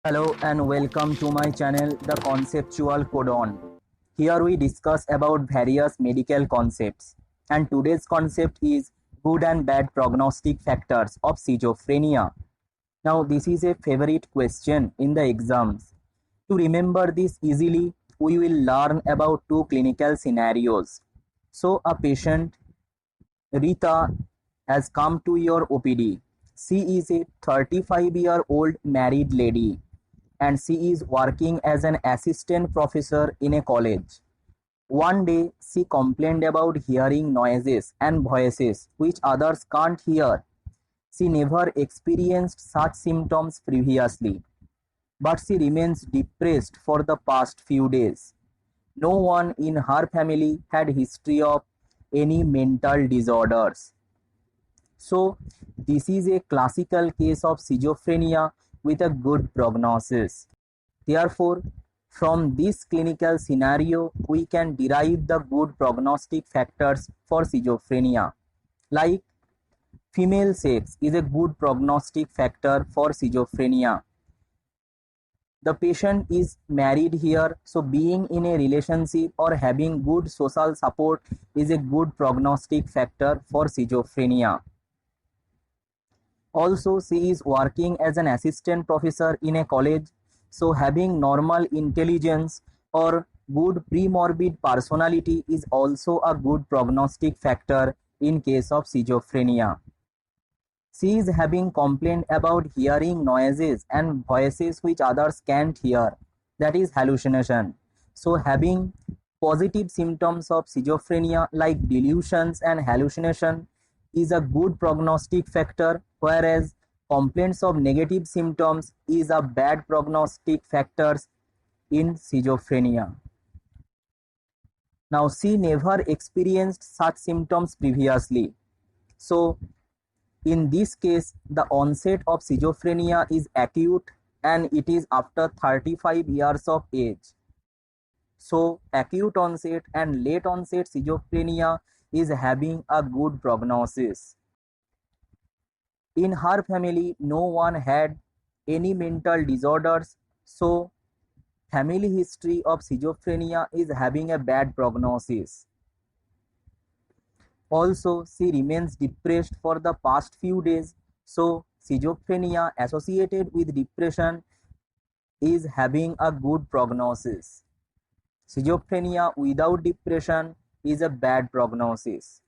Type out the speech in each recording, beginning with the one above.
Hello and welcome to my channel The Conceptual Codon. Here we discuss about various medical concepts, and today's concept is good and bad prognostic factors of schizophrenia. Now this is a favorite question in the exams. To remember this easily, we will learn about two clinical scenarios. So a patient Rita has come to your OPD. She is a 35-year-old married lady and she is working as an assistant professor in a college. One day, she complained about hearing noises and voices which others can't hear. She never experienced such symptoms previously, but she remains depressed for the past few days. No one in her family had history of any mental disorders. So, this is a classical case of schizophrenia with a good prognosis. Therefore, from this clinical scenario, we can derive the good prognostic factors for schizophrenia. Like female sex is a good prognostic factor for schizophrenia. The patient is married here, so being in a relationship or having good social support is a good prognostic factor for schizophrenia. Also, she is working as an assistant professor in a college, so having normal intelligence or good premorbid personality is also a good prognostic factor in case of schizophrenia. She is having complaint about hearing noises and voices which others can't hear, that is hallucination. So having positive symptoms of schizophrenia like delusions and hallucination is a good prognostic factor, whereas complaints of negative symptoms is a bad prognostic factors in schizophrenia. Now she never experienced such symptoms previously. So in this case, the onset of schizophrenia is acute and it is after 35 years of age. So acute onset and late onset schizophrenia is having a good prognosis. In her family, no one had any mental disorders, so family history of schizophrenia is having a bad prognosis. Also, she remains depressed for the past few days, so schizophrenia associated with depression is having a good prognosis. Schizophrenia without depression is a bad prognosis.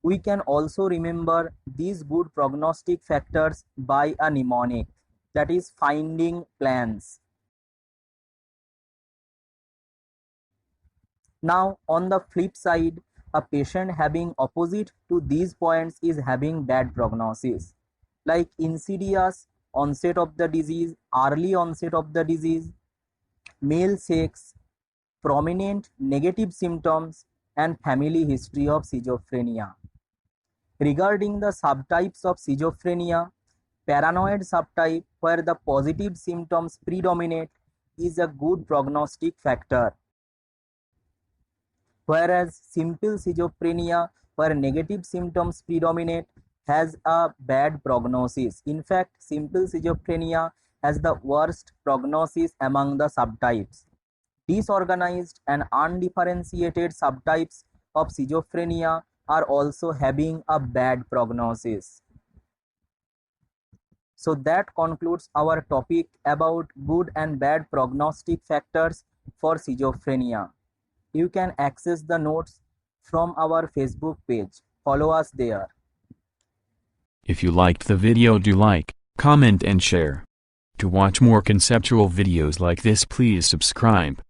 We can also remember these good prognostic factors by a mnemonic, that is finding plans. Now, on the flip side, a patient having opposite to these points is having bad prognosis, like insidious onset of the disease, early onset of the disease, male sex, prominent negative symptoms, and family history of schizophrenia. Regarding the subtypes of schizophrenia, paranoid subtype where the positive symptoms predominate is a good prognostic factor, whereas simple schizophrenia where negative symptoms predominate has a bad prognosis. In fact, simple schizophrenia has the worst prognosis among the subtypes. Disorganized and undifferentiated subtypes of schizophrenia are also having a bad prognosis. So that concludes our topic about good and bad prognostic factors for schizophrenia. You can access the notes from our Facebook page. Follow us there. If you liked the video, do like, comment and share. To watch more conceptual videos like this, please subscribe.